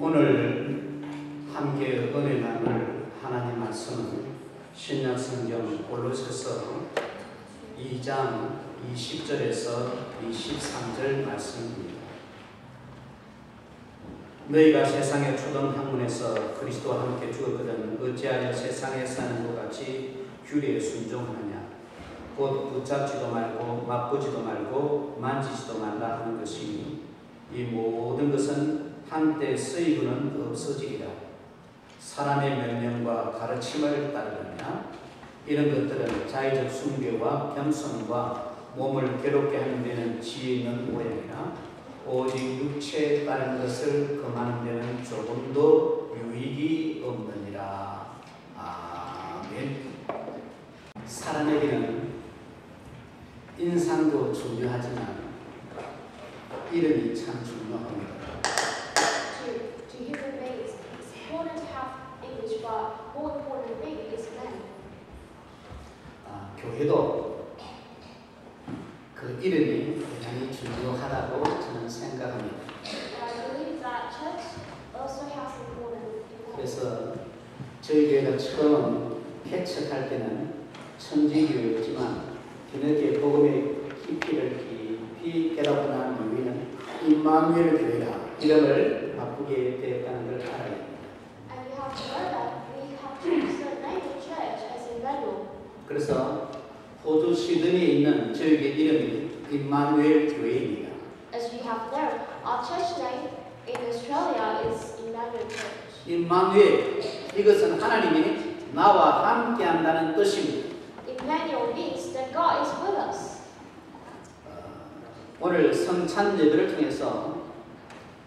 오늘 함께 은혜 나눌 하나님 말씀은 신약 성경 골로새서 2장 20절에서 23절 말씀입니다. 너희가 세상의 초등 학문에서 그리스도와 함께 죽었거든 어찌하여 세상에 사는 것 같이 규례에 순종하냐. 곧 붙잡지도 말고 맛보지도 말고 만지지도 말라 하는 것이니 이 모든 것은 한때 쓰이고는 없어지리라. 사람의 명령과 가르침을 따르느냐. 이런 것들은 자의적 숭배와 겸손과 몸을 괴롭게 하는 데는 지혜 있는 모양이나 오직 육체에 따른 것을 금하는 데는 조금도 유익이 없느니라. 아멘. 사람에게는 인상도 중요하지만 이름이 참 중요합니다. To human beings, it's important to have English, but more important thing is name. 교회도 그 이름이 굉장히 중요하다고 저는 생각합니다. I believe that church also has important. 그래서 저희 교회가 처음 개척할 때는 천지교회였지만 뒤늦게 복음의 깊이를 깊이 깨닫고 난 이후에는 임마누엘 교회라 이름을 바꾸게 되었다는 걸 알아야 합니다. And we have to know that we have to name the church as Emmanuel. 그래서 호주 시드니에 있는 저희의 이름이 임마누엘 교회입니다. As we have there, our church name in Australia is Emmanuel Church. 임마누엘 이것은 하나님이 나와 함께한다는 뜻입니다. Emmanuel means that God is with us. 오늘 성찬 예배를 통해서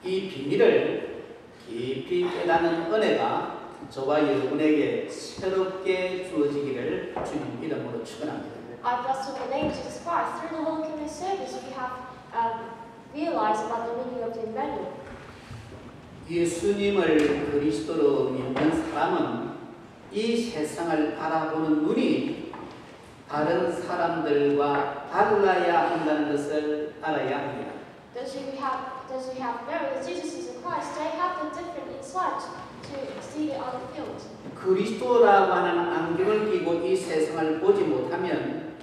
이 비밀을 깊이 깨닫는 은혜가 저와 여러분에게 새롭게 주어지기를 주님 이름으로 축원합니다. I bless in the name of Jesus Christ. Through the Holy Communion service, we have realized about the meaning of the Emmanuel. 예수님을 그리스도로 믿는 사람은 이 세상을 바라보는 눈이 다른 사람들과 달라야 한다는 것을 알아야 합니다. Those who have known that Jesus is in Christ, they have the different insight to see the other field. 그리스도라고 하는 안경을 끼고 이 세상을 보지 못하면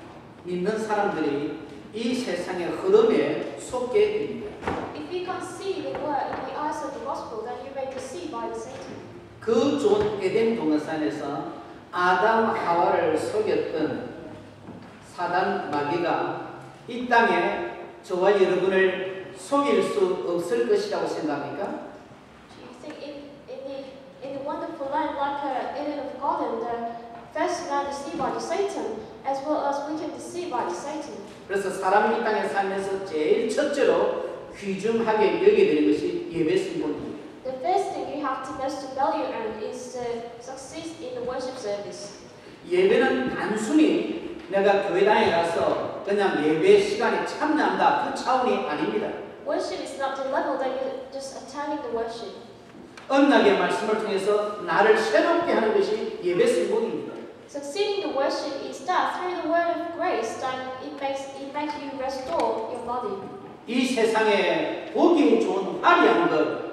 믿는 사람들이 이 세상의 흐름에 속게 됩니다. If you can't see the word in the eyes of the gospel, then you may be deceived by the Satan. 그 좋은 에덴 동산에서 아담 하와를 속였던 사단 마귀가 이 땅에 저와 여러분을 속일 수 없을 것이라고 생각합니까? Do you think in the wonderful land like Eden of Garden, the first man deceived by the Satan, as well as we can deceive by the Satan? 그래서 사람이 이 땅에 살면서 제일 첫째로 귀중하게 여기게 되는 것이 예배 신분입니다. The first thing you have to most value and is to succeed in the worship service. 예배는 단순히 내가 교회당에 가서 그냥 예배 시간에 참여한다 그 차원이 아닙니다. Worship is not the level that you're just attending the worship. 언약의 말씀을 통해서 나를 새롭게 하는 것이 예배 신분입니다. Succeeding the worship is that through the word of grace that it makes you restore your body. 이 세상에 보기 좋은 화려한 것,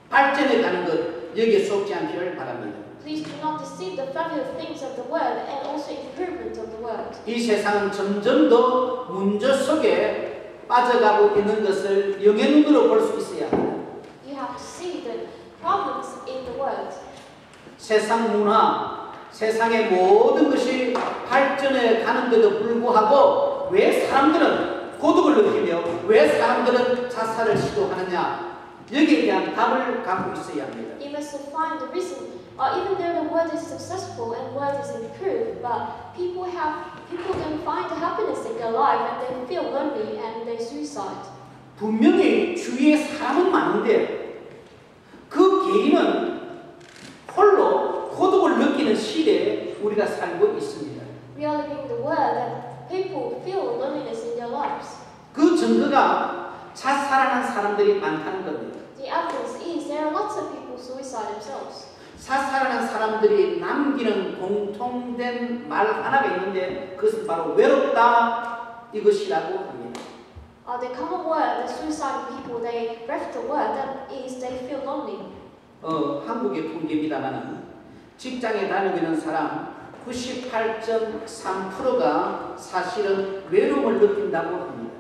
발전해 가는 것 여기에 속지 않기를 바랍니다. Please do not deceive the fabulous things of the word and also improvement of the word. 이 세상은 점점 더 문제 속에 빠져가고 있는 것을 영의 눈으로 볼 수 있어야 합니다. You have to see the problems in the word. 세상 문화, 세상의 모든 것이 발전해 가는데도 불구하고 왜 사람들은 고독을 느끼며 왜 사람들은 자살을 시도하느냐 여기에 대한 답을 갖고 있어야 합니다. You must find the reason. Even though the word is successful and word is improved, but people don't find the happiness in their life and they feel lonely and they suicide. 분명히 주위에 사람은 많은데 그 개인은 홀로 고독을 느끼는 시대에 우리가 살고 있습니다. We are living in the world that people feel loneliness in their lives. 그 증거가 자살하는 사람들이 많다는 겁니다. The evidence is there are lots of people suicide themselves. 자살하는 사람들이 남기는 공통된 말 하나가 있는데 그것은 바로 외롭다 이것이라고 합니다. The common word that suicidal people they breath the word that is they feel lonely. 한국의 통계입니다만 직장에 다니고 있는 사람 98.3%가 사실은 외로움을 느낀다고 합니다.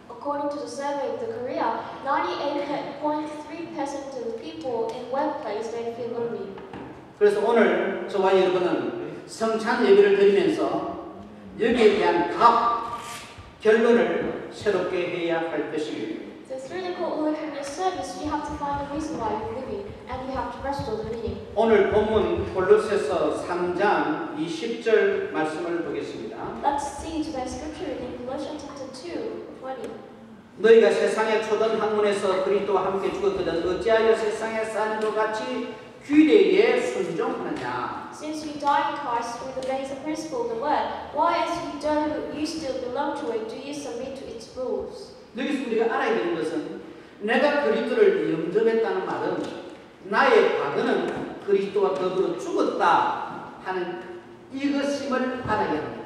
According to the survey of the Korea, 98.3% of people in workplace they feel lonely. 그래서 오늘 저와 여러분은 성찬 예배를 드리면서 여기에 대한 결론을 새롭게 해야 할 것입니다. So through the Holy Communion service, you have to find the reason why you're living, and you have to restore the meaning. 오늘 본문 골로새서 3장 20절 말씀을 보겠습니다. Let's see today's scripture in Colossians chapter 2:20. 너희가 세상의 초던 학문에서 그리스도와 함께 죽었거든 어찌하여 세상에 사는 것 같이 규례에 순종하느냐. Since you died in Christ through the basic principle of the word, why as you still belong to it, do you submit to its rules? 여기서 우리가 알아야 되는 것은 내가 그리스도를 영접했다는 말은 나의 과거는 그리스도와 더불어 죽었다 하는 이것임을 알아야 합니다.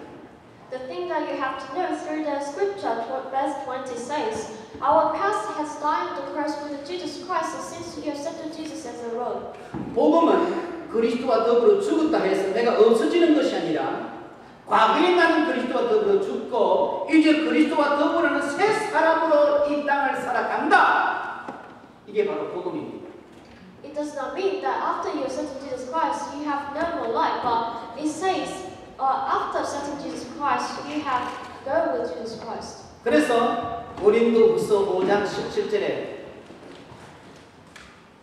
The thing that you have to know through the scripture, verse 20 says, our past has died on the cross with Jesus Christ, and since you have accepted Jesus as the Lord. 복음은 그리스도와 더불어 죽었다 해서 내가 없어지는 것이 아니라 과거에 나는 그리스도와 더불어 죽고 이제 그리스도와 더불어는 새 사람으로 이 땅을 살아간다. 이게 바로 복음입니다. It does not mean that after you accepted Jesus Christ, you have no more life, but it says after accepting Jesus Christ, you have go with Jesus Christ. 그래서 고린도후서 5장 17절에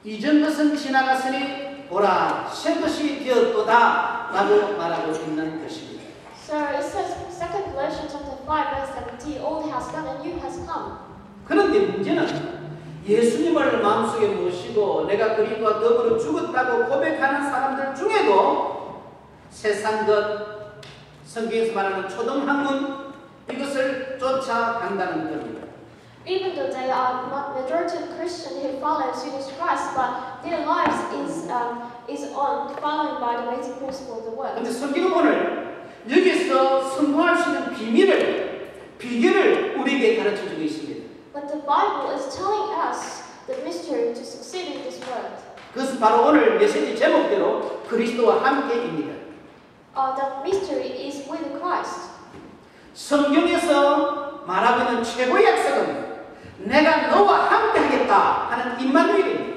이전 것은 지나갔으니 보라 새 것이 되었도다 라고 말하고 있는 것입니다. So it says 2 Colossians chapter 5 verse 17, old has gone and new has come. 그런데 문제는 예수님을 마음속에 모시고 내가 그리스도와 더불어 죽었다고 고백하는 사람들 중에도 세상 것, 성경에서 말하는 초등학문 이것을 쫓아간다는 겁니다. Even though they are majority of Christians who follow Jesus Christ, but their lives is on following by the basic principle of the word. 그런데 성경은 오늘 여기서 성공할 수 있는 비결을 우리에게 가르쳐주고 있습니다. But the Bible is telling us the mystery to succeed in this world. 그것은 바로 오늘 메시지 제목대로 그리스도와 함께입니다. That mystery is with Christ. 성경에서 말하고 있는 최고의 약속은 내가 너와 함께하겠다 하는 임마누엘입니다.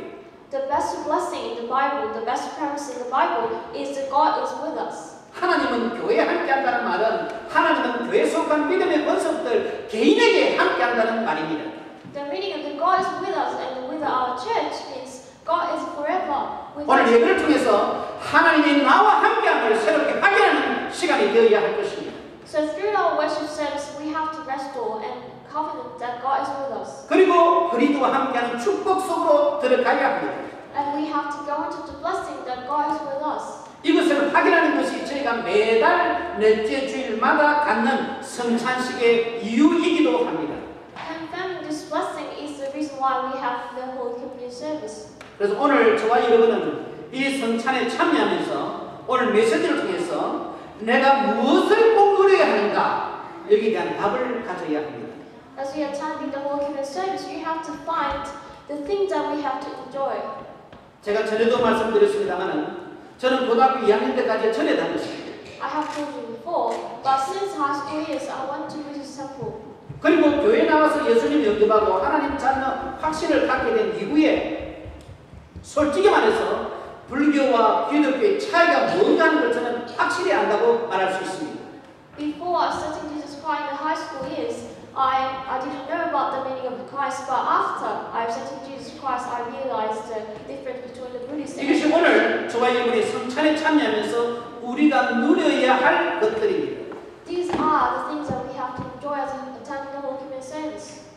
The best blessing in the Bible, the best promise in the Bible is that God is with us. 하나님은 교회에 함께한다는 말은 하나님은 교회에 속한 믿음의 권속들 개인에게 함께한다는 말입니다. The meaning of the God is with us and with our church means God is forever with 오늘 us. 예배를 통해서 하나님이 나와 함께함을 새롭게 확인하는 시간이 되어야 할 것입니다. So through our worship service, we have to restore and confident that God is with us. 그리고 그리스도와 함께하는 축복 속으로 들어가야 합니다. And we have to go into the blessing that God is with us. 이것을 확인하는 것이 저희가 매달 넷째 주일마다 갖는 성찬식의 이유이기도 합니다. Confirming this blessing is the reason why we have the Holy Communion service. 그래서 오늘 저와 여러분은 이 성찬에 참여하면서 오늘 메시지를 통해서 내가 무엇을 꼭 누려야 하는가 여기에 대한 답을 가져야 합니다. As we are attending the Holy Communion service, we have to find the things that we have to enjoy. 제가 전에도 말씀드렸습니다만은 저는 고등학교 2학년 때까지 전에 다녔습니다. I have told you before, but since high school years, I went to Buddhist temple. 그리고 교회 나와서 예수님 영접하고 하나님 찾는 확신을 갖게 된 이후에 솔직히 말해서 불교와 기독교의 차이가 뭔가 하는 걸 저는 확실히 안다고 말할 수 있습니다. Before accepting Jesus Christ in the high school years, I didn't know about the meaning of Christ, but after I accepted Jesus Christ, I realized the difference between the Buddhist and 이것이 오늘 저와 여러분이 성찬에 참여하면서 우리가 누려야 할 것들입니다. These are the things that we have to enjoy as we attend the Holy Communion service.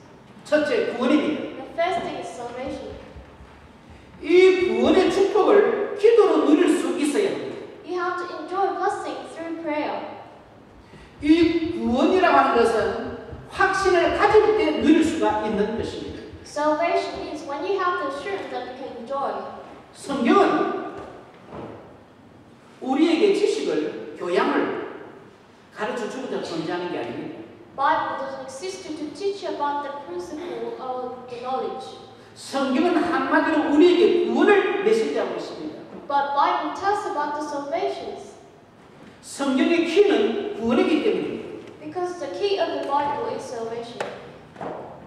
첫째, 구원입니다. The first thing is salvation. 이 구원의 축복을 기도로 누릴 수 있어야 합니다. You have to enjoy blessing through prayer. 이 구원이라고 하는 것은 확신을 가질 때 누릴 수가 있는 것입니다. Salvation means when you have the assurance that you can enjoy. 성경은 우리에게 지식을, 교양을 가르쳐 주고자 존재하는 게 아닙니다. Bible doesn't exist to teach you about the principle of the knowledge. 성경은 한마디로 우리에게 구원을 메시지하고 있습니다. But Bible tells about the salvations. 성경의 키는 구원이기 때문입니다. Because the key of the Bible is salvation.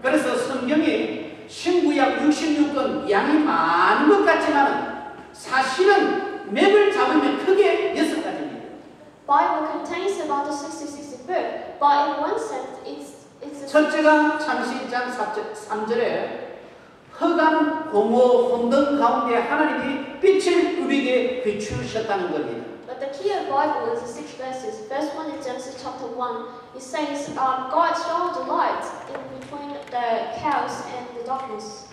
그래서 성경에 신구약 66권 양이 많은 것 같지만 사실은 맥을 잡으면 크게 6가지입니다. Bible contains about the 66 book, but in one sense, it's a 첫째가 창세기 1장 3절에 흑암, 공허, 혼돈 가운데 하나님이 빛을 우리에게 비추셨다는 겁니다. But the key of Bible is the 6 verses. Verse 1 in Genesis chapter 1, it says, God shone the light in between the chaos and the darkness.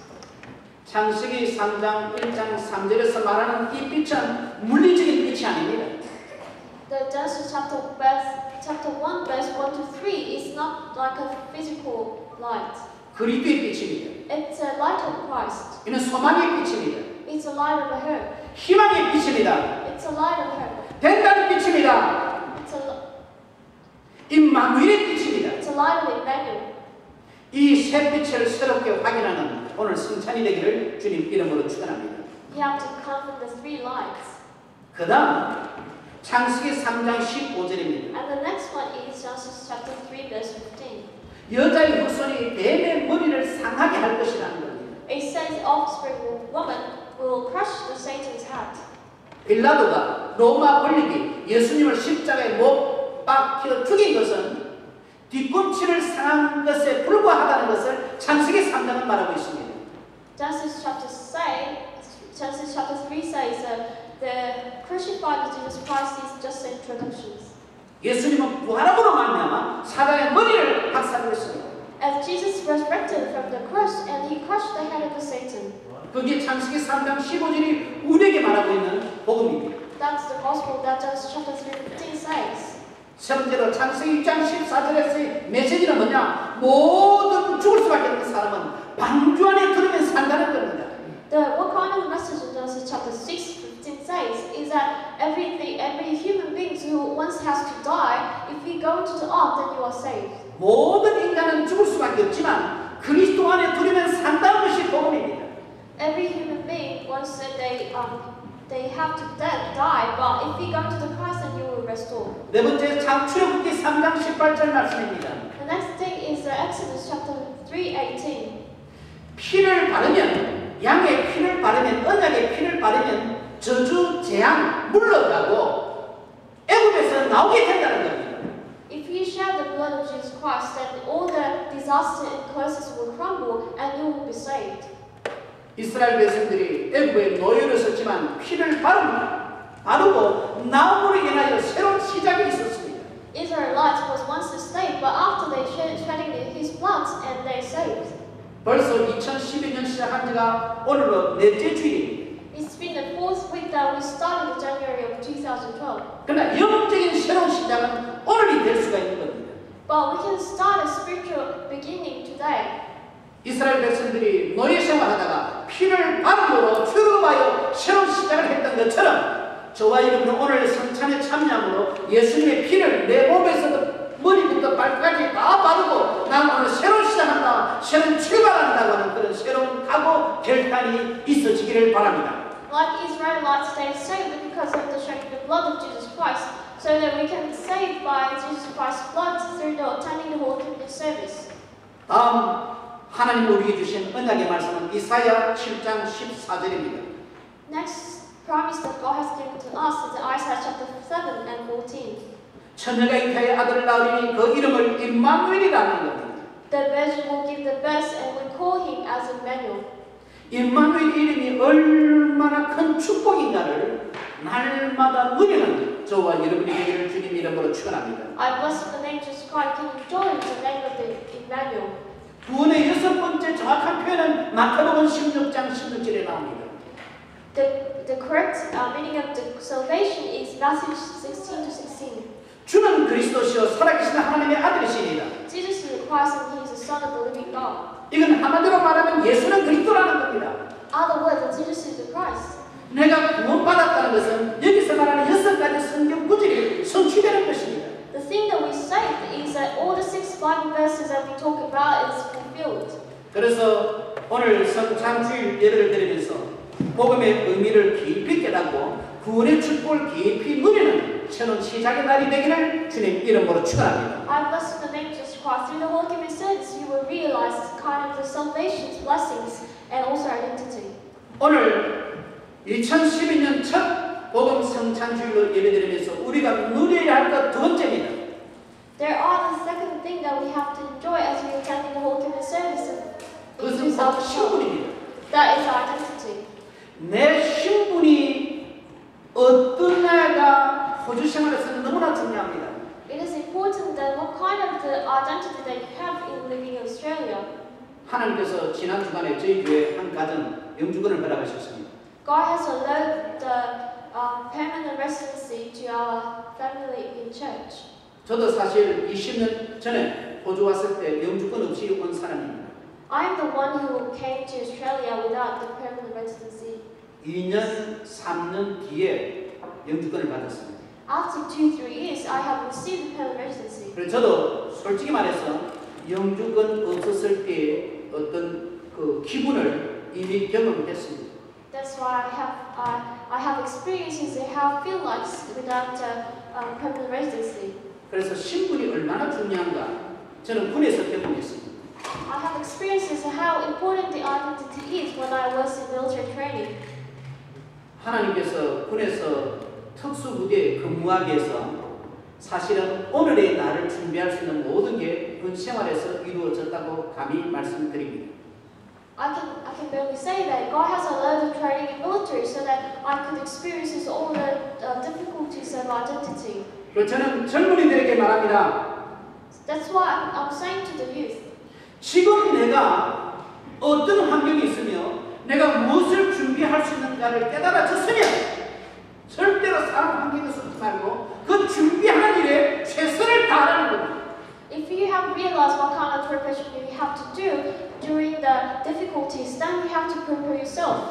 창세기 3장 1장 3절에서 말하는 이 빛은 물리적인 빛이 아닙니다. The Genesis chapter 1, verse 1 to 3 is not like a physical light. 그리스도의 빛입니다. It's a light of Christ. 이는 소망의 빛입니다. It's a light of hope. 희망의 빛입니다. It's a light of hope. 된다는 빛입니다. 임마누엘의 빛입니다. It's a light of Emmanuel. 이 새 빛을 새롭게 확인하는 오늘 성찬이 되기를 주님 이름으로 축원합니다. You have to count the 3 lights. 그 다음 창세기 3장 15절입니다. And the next one is Genesis chapter 3, verse 15. 여자의 후손이 뱀의 머리를 상하게 할 것이라는 겁니다. It says offspring of woman will crush the Satan's head. 빌라도가 로마 권력이 예수님을 십자가에 못 박혀 죽인 것은 뒤꿈치를 상한 것에 불과하다는 것을 창세기 3장은 말하고 있습니다. Genesis chapter 3 says the crucified of Jesus Christ is just introductions. 예수님은 부활함으로 말미암아 사단의 머리를 박살냈습니다. As Jesus resurrected from the cross and he crushed the head of the Satan. 그게 창세기 3장 15절이 우리에게 말하고 있는 복음입니다. That's the gospel that Genesis chapter 3:15 says. 세 번째로 창세기 6장 14절에서의 메시지는 뭐냐? 모든 죽을 수밖에 없는 사람은 방주 안에 들으면 산다는 겁니다. What kind of message in Genesis chapter 6:15 says is that every human being who once has to die, if we go into the ark, then you are saved. 모든 인간은 죽을 수밖에 없지만 그리스도 안에 들으면 산다는 것이 복음입니다. Every human being once they have to die, but if we go into the Christ, then you will restore. 네 번째 출애굽기 3장 18절 말씀입니다. The next thing is Exodus chapter 3:18. 피를 바르면 양의 피를 바르면 언약의 피를 바르면 저주 재앙 물러가고 애굽에서 나오게 된다는 겁니다. If you share the blood of Jesus Christ, then all the disaster and curses will crumble, and you will be saved. 이스라엘 백성들이 애굽에 노예로 썼지만 피를 바르고 나옴으로 인하여 새로운 시작이 있었습니다. Israelites was once a slave, but after they shedding his blood, and they saved. 벌써 2012년 시작한 지가 오늘로 넷째 주일입니다. It's been the 4th week that we started in January of 2012. 그러나 영적인 새로운 시작은 오늘이 될 수가 있는 겁니다. But we can start a spiritual beginning today. 이스라엘 백성들이 노예 생활하다가 피를 바름으로 출애굽하여 새로운 시작을 했던 것처럼 저와 여러분은 오늘 성찬에 참여함으로 예수님의 피를 내 몸에서도 머리부터 발까지 다 바르고 나는 오늘 새로운 시작한다, 새로운 출발한다고 하는 그런 새로운 각오, 결단이 있어지기를 바랍니다. Like Israelites, they saved because of the shedding the blood of Jesus Christ, so that we can be saved by Jesus Christ's blood through the attending the Holy Communion service. 다음 하나님 우리에게 주신 언약의 말씀은 이사야 7장 14절입니다. Next promise that God has given to us is Isaiah chapter 7 and 14. 처녀가 잉타의 아들을 낳으리니 그 이름을 임마누엘이라는 겁니다. The virgin will give the birth and will call him as Emmanuel. 임마누엘 이름이 얼마나 큰 축복인가를 날마다 누리는 저와 여러분이 되기를 주님 이름으로 축원합니다. I bless the name of Jesus Christ. Can you join the name of the Emmanuel? 구원의 6번째 정확한 표현은 마태복음 16장 16절에 나옵니다. The correct meaning of the salvation is Matthew 16:16. 주는 그리스도시요 살아계신 하나님의 아들이시니라. Jesus is the Christ and He is the Son of the living God. 이건 한마디로 말하면 예수는 그리스도라는 겁니다. Other words, Jesus is the Christ. 내가 구원받았다는 것은 여기서 말하는 6가지 성경 구절이 성취되는 것입니다. The thing that we saved is that all the 6 Bible verses that we talk about is fulfilled. 그래서 오늘 성찬주일 예배를 드리면서 복음의 의미를 깊이 깨달았습니다. 깨닫고 구원의 축복을 깊이 누리는 새로운 시작의 날이 되기를 주님 이름으로 축원합니다. I bless in the name of Jesus Christ. Through the Holy Communion service, you will realize kind of the salvation's blessings and also identity. 오늘 2012년 첫 복음 성찬주일로 예배드리면서 우리가 누려야 할 것 두 번째입니다. There are the second thing that we have to enjoy as we attend the Holy Communion service. 그것은 바로 신분입니다. That is our identity. 내 신분이 어떤 나라가 호주 생활에서는 너무나 중요합니다. It is important that what kind of the identity that you have in living in Australia. 하나님께서 지난 주간에 저희 교회 한 가정 영주권을 허락하셨습니다. God has allowed the permanent residency to our family in church. 저도 사실 20년 전에 호주 왔을 때 영주권 없이 온 사람입니다. I am the one who came to Australia without the permanent residency. 2년, 3년 뒤에 영주권을 받았습니다. After 2-3 years, I have received the permanent residency. 그래서 저도 솔직히 말해서 영주권 없었을 때 어떤 그 기분을 이미 경험했습니다. That's why I have experiences in how I feel like without permanent residency. 그래서 신분이 얼마나 중요한가 저는 군에서 경험했습니다. I have experiences in how important the identity is when I was in military training. 하나님께서 군에서 특수부대에 근무하기 위해서 사실은 오늘의 나를 준비할 수 있는 모든 게 군 생활에서 이루어졌다고 감히 말씀드립니다. I can barely say that God has allowed the training in military so that I could experience all the difficulties of identity. 그래서 저는 젊은이들에게 말합니다. That's why I'm saying to the youth. 지금 내가 어떤 환경이 있으며 내가 무엇을 준비할 수 있는가를 깨달아졌으면 절대로 사람 환경에 서지 말고 그 준비하는 일에 최선을 다하는 겁니다. If you have realized what kind of preparation you have to do during the difficulties, then you have to prepare yourself.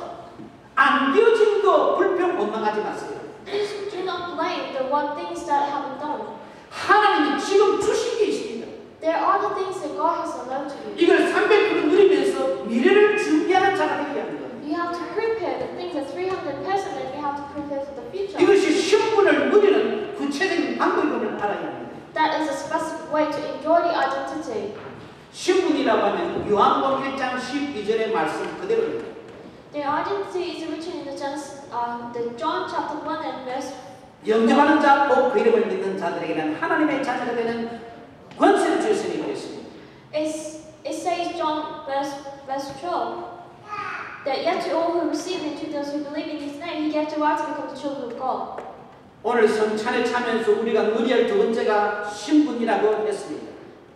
안 되어진 거 불평 원망하지 마세요. Please do not blame the one things that haven't done. 하나님이 지금 주신 게 있습니다. There are the things that God has allowed to you. 이걸 300% 누리면서 미래를 준비하는 자가 되게 하는 겁니다. You have to prepare the things at 300% and you have to prepare for the future. 이것이 신분을 누리는 구체적인 방법임을 알아야 합니다. That is a specific way to enjoy the identity. 신분이라고 하면 요한복음 1장 12절의 말씀 그대로입니다. The identity is written in the John chapter 1 and verse. 영접하는 자, 곧 그 이름을 믿는 자들에게는 하나님의 자녀가 되는 권세를 주셨으니 그랬습니다. It says John verse 12 that yet to all who receive him, to those who believe in his name, he gave the right to become the children of God. 오늘 성찬에 참여해서 우리가 누려야 할 두 번째가 신분이라고 했습니다.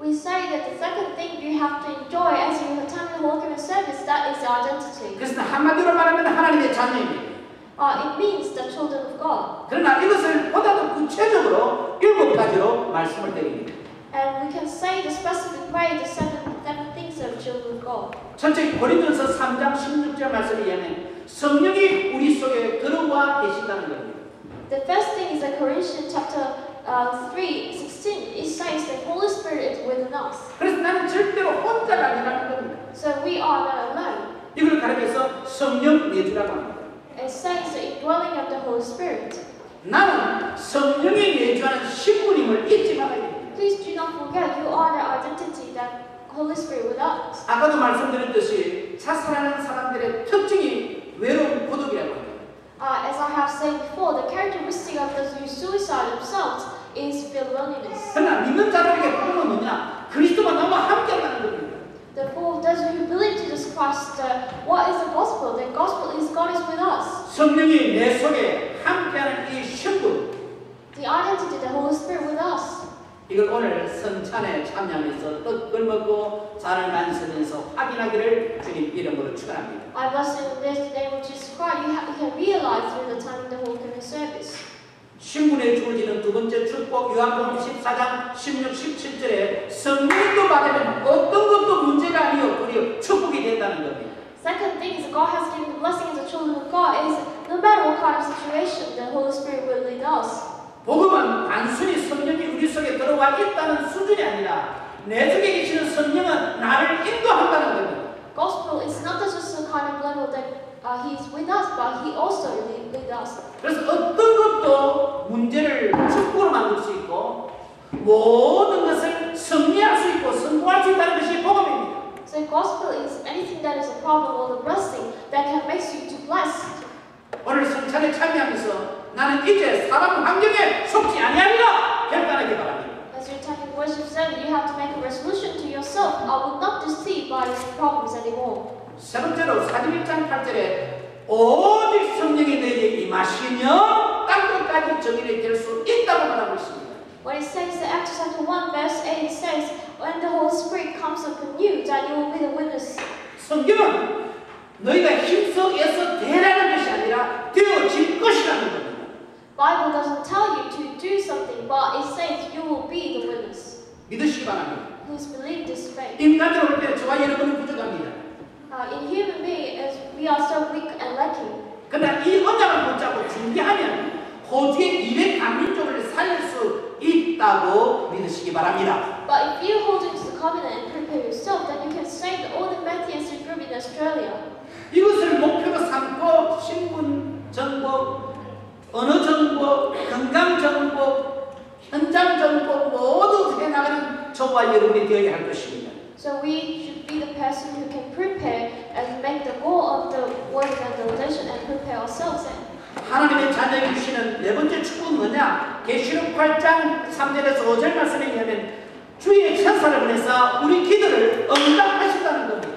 We say that the second thing you have to enjoy as you attend the Holy Communion service, that is identity. 그래서 한마디로 말하면 하나님의 자녀입니다. It means the children of God. 그러나 이것을 보다 더 구체적으로 7가지로 말씀을 드립니다. And we can say the specific way the seven things of children of God. 첫째 고린도서 3장 16절 말씀에 의하면 성령이 우리 속에 들어와 계신다는 겁니다. The first thing is that Corinthians chapter 3:16. It says the Holy Spirit is within us. 그래서 나는 절대로 혼자가 아니라는 겁니다. So we are not alone. 이걸 가리켜서 성령 내주라고 합니다. It says the indwelling of the Holy Spirit. 나는 성령이 내주하는 신분임을 잊지 말아야 됩니다. Please do not forget you are the identity that Holy Spirit with us. 아까도 말씀드렸듯이 자살하는 사람들의 특징이 외로운 고독이라고 합니다. As I have said before, the characteristic of those who suicide themselves is feel loneliness. 그러나 믿는 자들에게 복음은 뭐냐? 그리스도가 나와 함께한다는 겁니다. Therefore, those who believe Jesus Christ, what is the gospel? The gospel is God is with us. 성령이 내 속에 함께하는 이 신분, The identity, the Holy Spirit with us. 이걸 오늘 성찬에 참여하면서 떡을 먹고 잔을 만지면서 확인하기를 주님 이름으로 축원합니다. I bless you in the name of Jesus Christ. You can realize through the time of the Holy Communion service. 신분에 주어지는 두 번째 축복 요한복음 14장 16, 17절에 성령도 받으면 어떤 것도 문제가 아니요 우리 축복이 된다는 겁니다. Second thing is that God has given the blessing to the children of God is no matter what kind of situation, the Holy Spirit will lead us. 복음은 단순히 성령이 우리 속에 들어와 있다는 수준이 아니라 내 속에 계시는 성령은 나를 인도한다는 겁니다. Gospel is not just a kind of level that He is with us, but He also leads us. 모든 것을 승리할 수 있고 성공할 수 있다는 것이 복음입니다. So gospel is anything that is a problem or the blessing that can make you to bless. 오늘 성찬에 참여하면서 나는 이제 사람 환경에 속지 아니하리라 결단하기 바랍니다. As you're attending worship service, you have to make a resolution to yourself. I will not deceive by these problems anymore. 세 번째로 사도행 1장 8절에 오직 성령이 너희에게 임하시면 땅끝까지 정인이 될 수 있다고 말하고 있습니다. When it says in Acts chapter 1 verse 8, it says, when the Holy Spirit comes upon you, that you will be the witness. 성경은 너희가 힘써 애써 되라는 것이 아니라 되어질 것이라는 겁니다. Bible doesn't tell you to do something, but it says you will be the witness. 믿으시기 바랍니다. Please believe this faith. 인간으로 볼 때 저와 여러분은 부족합니다. In human being, as we are so weak and lacking. 그러나 이 언약을 붙잡고 준비하면 호주의 200만민족을 살릴 수 있다고 믿으시기 바랍니다. But if you hold into the covenant and prepare yourself, then you can save all the Methodist group in Australia. 이것을 목표로 삼고 신분 정보, 언어 정보, 건강 정보, 현장 정보 모두 해나가는 저와 여러분이 되어야 할 것입니다. So we should be the person who can prepare and make the goal of the word evangelization and prepare ourselves in. 하나님의 자녀에게 주시는 네 번째 축복은 뭐냐? 계시록 8장 3절에서 5절 말씀에 의하면 주의 천사를 보내서 우리 기도를 응답하신다는 겁니다.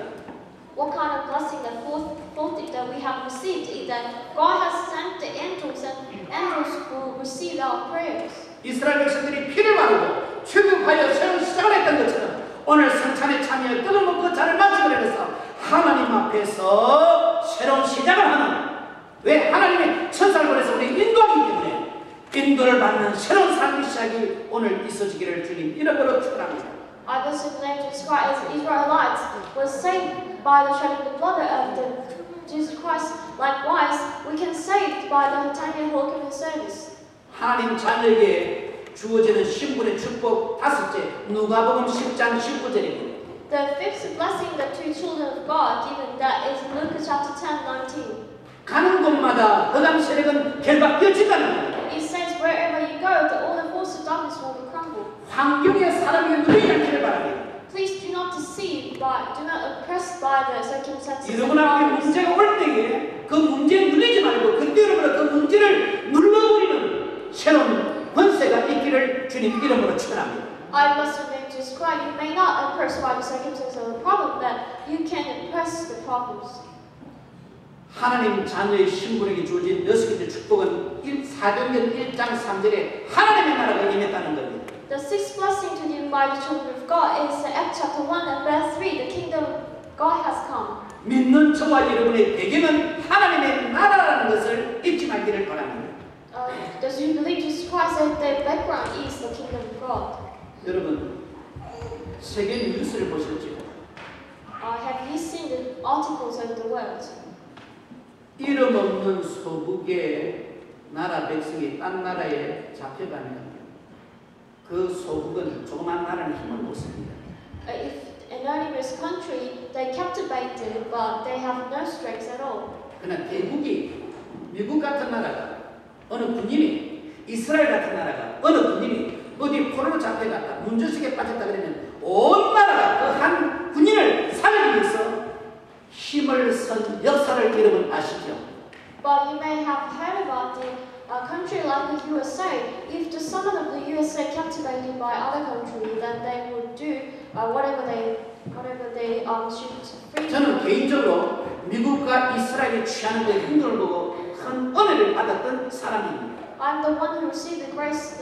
What kind of blessing, the fourth thing that we have received is that God has sent the angels and angels will receive our prayers. 이스라엘 백성들이 피를 바르고 출국하여 새로운 시작을 했던 것처럼 오늘 성찬에 참여해 떡을 먹고 잔을 마시고 해서 하나님 앞에서 새로운 시작을 하는, 왜? 하나님의 천사를 보내서 우리 인도하기 때문에 인도를 받는 새로운 삶의 시작이 오늘 있어지기를 주님 이름으로 축원합니다. I bless the name of Jesus Christ as Israelites was saved by the shedding of the blood of Jesus Christ. Likewise, we can saved by the attending Holy Communion service. 하나님 자녀에게 주어지는 신분의 축복 다섯째, 누가복음 10장 19절입니다. The fifth blessing that to children of God given that is Luke chapter 10:19. 가는 곳마다 흑암 세력은 결박되어진다는 겁니다. It says wherever you go, all the forces of darkness will crumble. 환경에 사람이 누리지 않기를 바랍니다. Please do not deceive by, do not oppress by the circumstances. 여러분 앞에 문제가 올 때에 그 문제에 눌리지 말고 그때 여러분 그 문제를 눌러버리는 새로운 권세가 있기를 주님 이름으로 축원합니다. I bless the name of Jesus Christ. You may not oppress by the circumstances of the problem, but you can oppress the problems. 하나님 자녀의 신분에게 주어진 여섯 개의 축복은 사도행전 1장 3절에 하나님의 나라가 임했다는 겁니다. The sixth blessing to you by the children of God is Acts chapter 1 and verse 3. The kingdom of God has come. 믿는 저와 여러분의 배경은 하나님의 나라라는 것을 잊지 말기를 바랍니다. Does you believe Jesus Christ and their background is the kingdom of God? 여러분 세계 뉴스를 보셨죠? Have you seen the articles of the world? 이름 없는 소국의 나라 백성이 딴 나라에 잡혀가면 그 소국은 조그만 나라는 힘을 못 씁니다. If an anonymous country, they captivated, but they have no strength at all. 그러나 대국이 미국 같은 나라가 어느 군인이 이스라엘 같은 나라가 어느 군인이 어디 포로로 잡혀갔다 문제식에 빠졌다 그러면 온 나라가 그 한 군인을 살리기 위해서 힘을 쓴 역사를 여러분 아시죠? But you may have heard about a country like the USA. If the son of the USA captivated by other country, then they would do whatever they should. 저는 개인적으로 미국과 이스라엘이 취하는 그 행동을 보고 큰 은혜를 받았던 사람입니다. I'm the one who received the grace.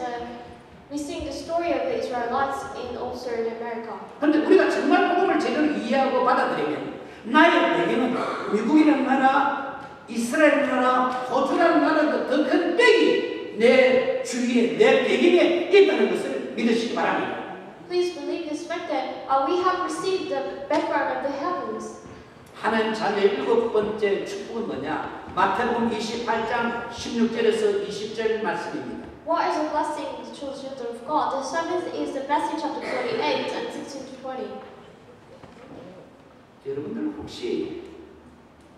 We sing the story of the Israelites in also in America. 그런데 우리가 정말 복음을 제대로 이해하고 받아들이면 나의 배경은 미국이라는 나라, 이스라엘 나라, 호주라는 나라보다 더 큰 빽이 내 주위에, 내 배경에 있다는 것을 믿으시기 바랍니다. Please believe this fact that we have received the background of the heavens. 하나님 자녀의 일곱 번째 축복은 뭐냐? 마태복음 28장 16절에서 20절 말씀입니다. What is a blessing to the children of God? The seventh is the Matthew chapter 28 and 16 to 20. 여러분들 혹시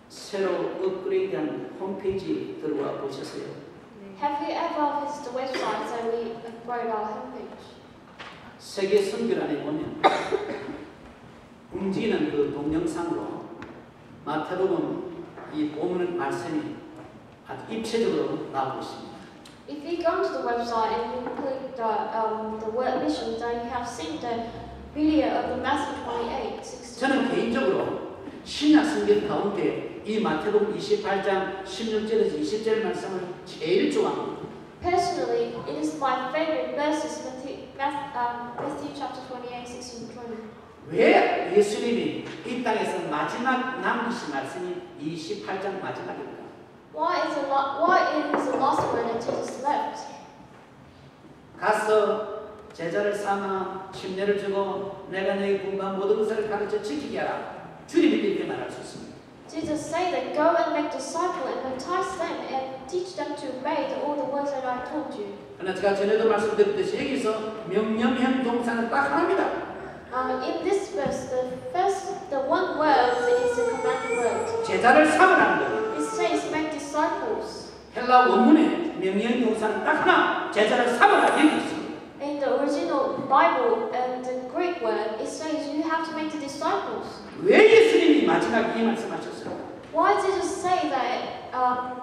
새로 업그레이드한 홈페이지 들어와 보셨어요? Have you ever visited the website that we wrote our homepage? 세계 선교란에 보면 움직이는 그 동영상으로 마태복음 이 본문 말씀이 아주 입체적으로 나오고 있습니다. If you go to the website and you click the word mission, then you have seen the video of the Matthew 28:16. 저는 개인적으로 신약 성경 가운데 이 마태복음 28장 16절에서 20절 말씀을 제일 좋아합니다. Personally, it is my favorite verses, Matthew chapter 28, 16 and 20. 왜 예수님이 이 땅에서 마지막 남기신 말씀이 28장 마지막입니까? Why it is the last word that Jesus left? 가서 제자를 삼아 침례를 주고 내가 너희 분반 모든 것을 가르쳐 지키게 하라. 주님이 이렇게 말할 수 있습니다. Jesus said that go and make disciples and baptize them and teach them to obey all the words that I told you. 그러나 제가 전에도 말씀드렸듯이 여기서 명령형 동사는 딱 하나입니다. In this verse, the one word is the command word. 제자를 삼으라는 거예요. It says make disciples. 헬라 원문에 명령 동사는 딱 하나, 제자를 삼으라 여기 있습니다. In the original Bible and the Greek word, it says you have to make the disciples. 왜 예수님이 마지막에 이 말씀하셨어요? Why did Jesus say that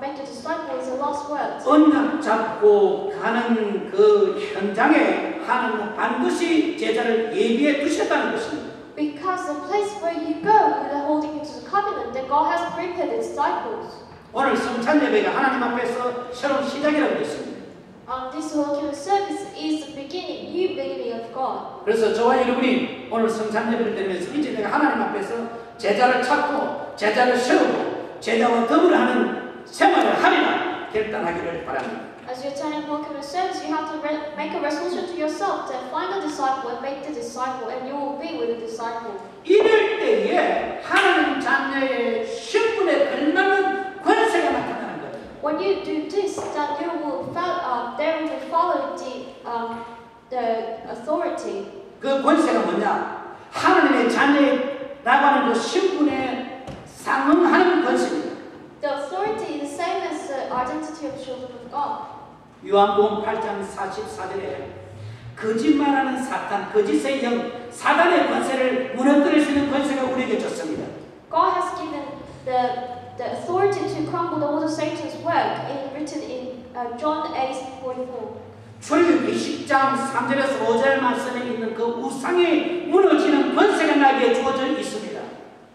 make the disciples is the last word? 언약 잡고 가는 그 현장에 하나님은 반드시 제자를 예비해 두셨다는 것입니다. Because the place where you go with the holding into the covenant, that God has prepared the disciples. 오늘 성찬 예배가 하나님 앞에서 새로운 시작이라고 했습니다. This Holy service is the beginning, new beginning of God. 그래서 저와 여러분이 오늘 성찬 예배를 드리면서 이제 내가 하나님 앞에서 제자를 찾고 제자를 세우고 제자와 더불어 하는 생활을 하리라 결단하기를 바랍니다. As you attend Holy service, you have to make a resolution to yourself to find a disciple and make the disciple, and you will be with the disciple. 이럴 때에 하나님 자녀의 신분에 걸맞는 권세가 나타나는 거예요. When you do this, then you will there will follow the authority. 그 권세가 뭐냐? 하나님의 자녀라고 하는 그 신분에 상응하는 권세입니다. The authority is the same as the identity of children of God. 요한복음 8장 44절에 거짓말하는 사탄, 거짓의 영, 사단의 권세를 무너뜨릴 수 있는 권세가 우리에게 줬습니다. God has given the authority to crumble all the Satan's work, written in John 8:44. 출애굽기 10장 3절에서 5절 말씀에 있는 그 우상이 무너지는 권세가 나에게 주어져 있습니다.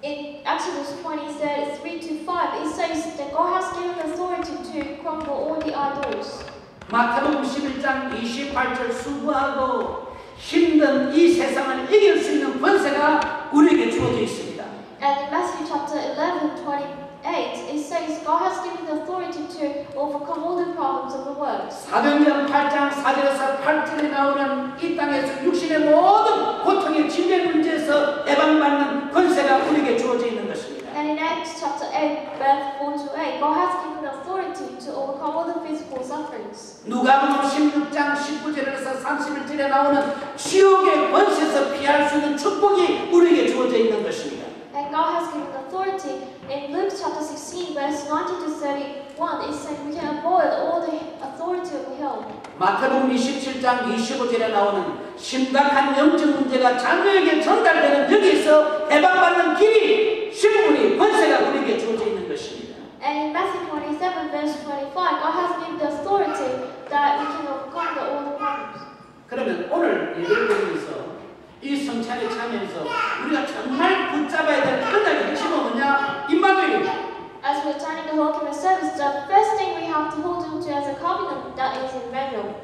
In Exodus 23:3-5, it says that God has given authority to crumble all the idols. 마태복음 11장 28절 수고하고 힘든 이 세상을 이길 수 있는 권세가 우리에게 주어져 있습니다. And in Matthew chapter 11:28, it says God has given the authority to overcome all the problems of the world. 사도행전 8장 4절에서 8절에 나오는 이 땅에서 육신의 모든 고통의 질병 문제에서 해방받는 권세가 우리에게 주어져 있는 것입니다. And in Acts chapter 8, verse 4-8, God has given authority to overcome all the physical sufferings. 누가복음 16장 19절에서 31절에 나오는 지옥의 권세에서 피할 수 있는 축복이 우리에게 주어져 있는 것입니다. And God has given authority in Luke chapter 16, verse 19-31. It says we can avoid all the authority of hell. 마태복음 27장 25절에 나오는 심각한 영적 문제가 자녀에게 전달되는 여기서 해방받는 길이 신분이 권세가 우리에게 주어져 있는 것입니다. And in Matthew 27, verse 25, God has given the authority that we can overcome all the problems. 그러면 오늘 예배를 드리면서 이 성찬에 참여해서 우리가 정말 붙잡아야 될 언약의 핵심은 뭐냐? 임마누엘입니다. As we're attending the Holy service, the first thing we have to hold on to as a covenant, that is Emmanuel.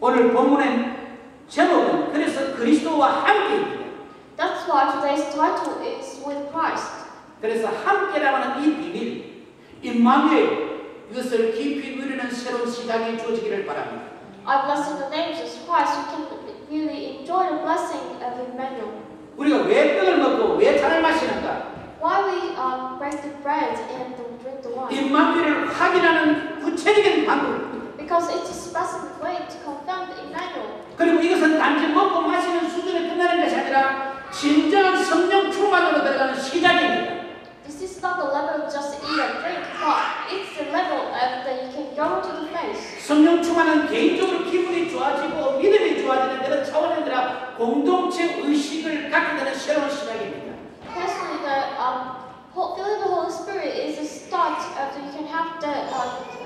오늘 본문의 제목은 그래서 그리스도와 함께입니다. That's why today's title is with Christ. 그래서 함께라고 하는 이 비밀, 임마누엘, 이것을 깊이 누리는 새로운 시작이 주어지기를 바랍니다. I bless in the name of Jesus Christ. You can really enjoy the blessing of Emmanuel. 우리가 왜 떡을 먹고 왜 잔을 마시는가? Why we break the bread and drink the wine? 임마누엘을 확인하는 구체적인 방법입니다. Because it's a specific way to confirm Emmanuel. 그리고 이것은 단지 먹고 마시는 수준에 끝나는 것이 아니라 진정한 성령 충만으로 들어가는 시작입니다. This is not the level of just eat and drink, but it's the level of that you can go to the face. 성령 충만은 개인적으로 기분이 좋아지고 믿음이 좋아지는 그런 차원이 아니라 공동체 의식을 갖게 되는 새로운 시작입니다. Personally, filling the Holy Spirit is the start of you can have the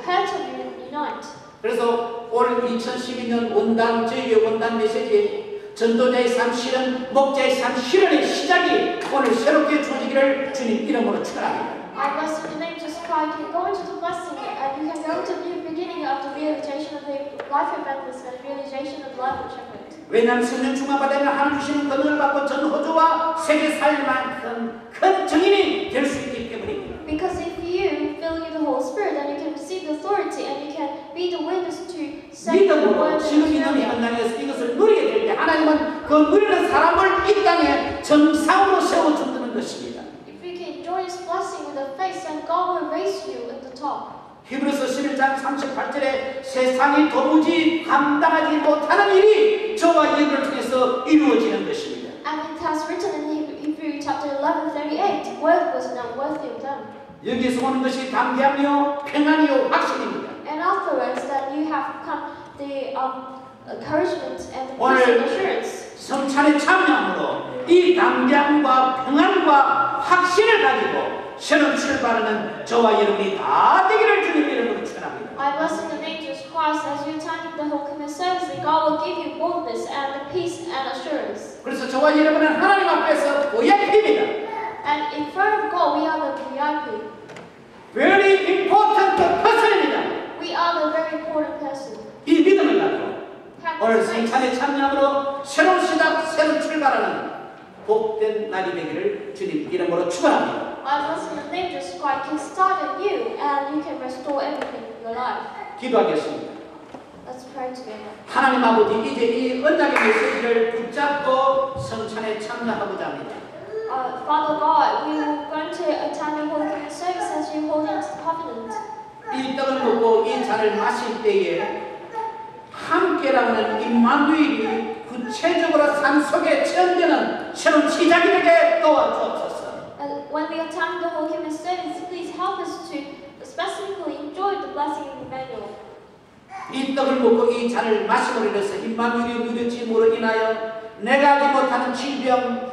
heart of you unite. 그래서 올 2012년 원단 저희의 원단 메시지 전도자의 삶 실현, 목자의 삶 실현의 시작이 오늘 새롭게 주어지기를 주님 이름으로 축원합니다. I bless in the name of Jesus Christ. You can go into the blessing and you can go to the new beginning of the realization of the life evangelist and realization of the life of shepherd. 왜냐하면 성령 충만받으면 하나님 주시는 권능을 받고 전 호주와 세계 살릴 만큼 큰 증인이 될 수 있기 때문입니다. Because if you fill with the Holy Spirit, then you can receive the authority and you can be the witness to say the 믿음으로 word. 지금 있는 현장에서 이것을 누리게 될 때 하나님은 그 누리는 사람을 이 땅에 정상으로 세워준다는 것입니다. If you can enjoy His blessing with the faith, then God will raise you at the top. 히브리서 11장 38절에 세상이 도무지 감당하지 못하는 일이 저와 여러분을 통해서 이루어지는 것입니다. And it has written in Hebrew chapter 11:38, word was not worthy of them. 여기서 오는 것이 담대함이요 평안이요 확신입니다. And afterwards, then you have come the encouragement and the peace and assurance. 성찬에 참여함으로 이 담대함과 평안과 확신을 가지고 새로운 출발하는 저와 여러분이 다 되기를 주님 이름으로 축원합니다. I bless in the name of Jesus Christ as you attend the whole commit service, that God will give you boldness and the peace and assurance. 그래서 저와 여러분은 하나님 앞에서 VIP입니다. And in front of God, we are the VIP. Very important person입니다. We are the very important person. 이 믿음을 갖고 Have 오늘 this faith. 성찬에 참여함으로 새로운 시작, 새로운 출발하는 복된 날이 되기를 주님 이름으로 축원합니다. I bless in the name of Jesus Christ can start in you and you can restore everything in your life. 기도하겠습니다. Let's pray together. 하나님 아버지 이제 이 언약의 메시지를 붙잡고 성찬에 참여하고자 합니다. Father God, we are going to attend your Holy Commit service as you hold into the covenant. 이 떡을 먹고 이 잔을 마실 때에 함께라는 임마누엘이 구체적으로 삶 속에 체험되는 새로운 시작이 되게 도와주옵소서. And when we attend the Holy Commit service, please help us to specifically enjoy the blessing of Emmanuel. 이 떡을 먹고 이 잔을 마심으로 인해서 임마누엘이 누려짐으로 인하여 내가 하지 못하는 질병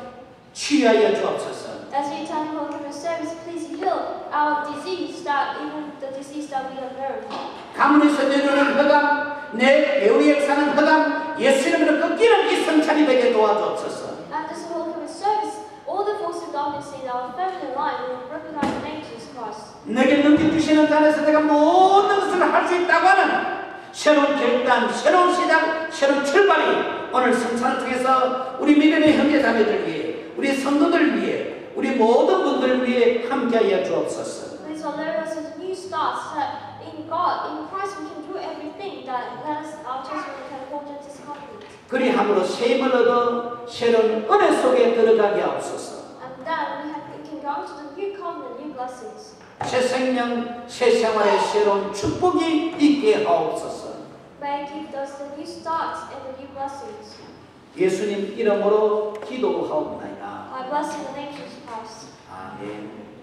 치유하여 주옵소서. As we attend the Holy Commit service, please heal our disease, that even the disease that we have learned. 가문에서 내려오는 흑암, 내 배우에 사는 흑암, 예수 이름으로 꺾이는 이 성찬이 되게 도와주옵소서. And this Holy Commit service, all the forces of darkness in our family line will recognize the name of Jesus Christ. 내게 넘겨주시는 잔에서 내가 모든 것을 할 수 있다고 하는 새로운 결단, 새로운 시작, 새로운 출발이 오늘 성찬을 통해서 우리 믿음의 형제자매들 위해, 우리 성도들 위해, 우리 모든 분들 위해 함께하여 주옵소서. Please allow us as a new start, so that in God, in Christ, we can do everything that let us, our children can hold into this covenant. 그리함으로 셈을 얻어 새로운 은혜 속에 들어가게 하옵소서. And then we can go into the new covenant, new blessings. 새 생명, 새 생활의 새로운 축복이 있게 하옵소서. May give us the new start and the new blessings. 예수님 이름으로 기도하옵나이다. I bless in the name of Jesus Christ. 아멘.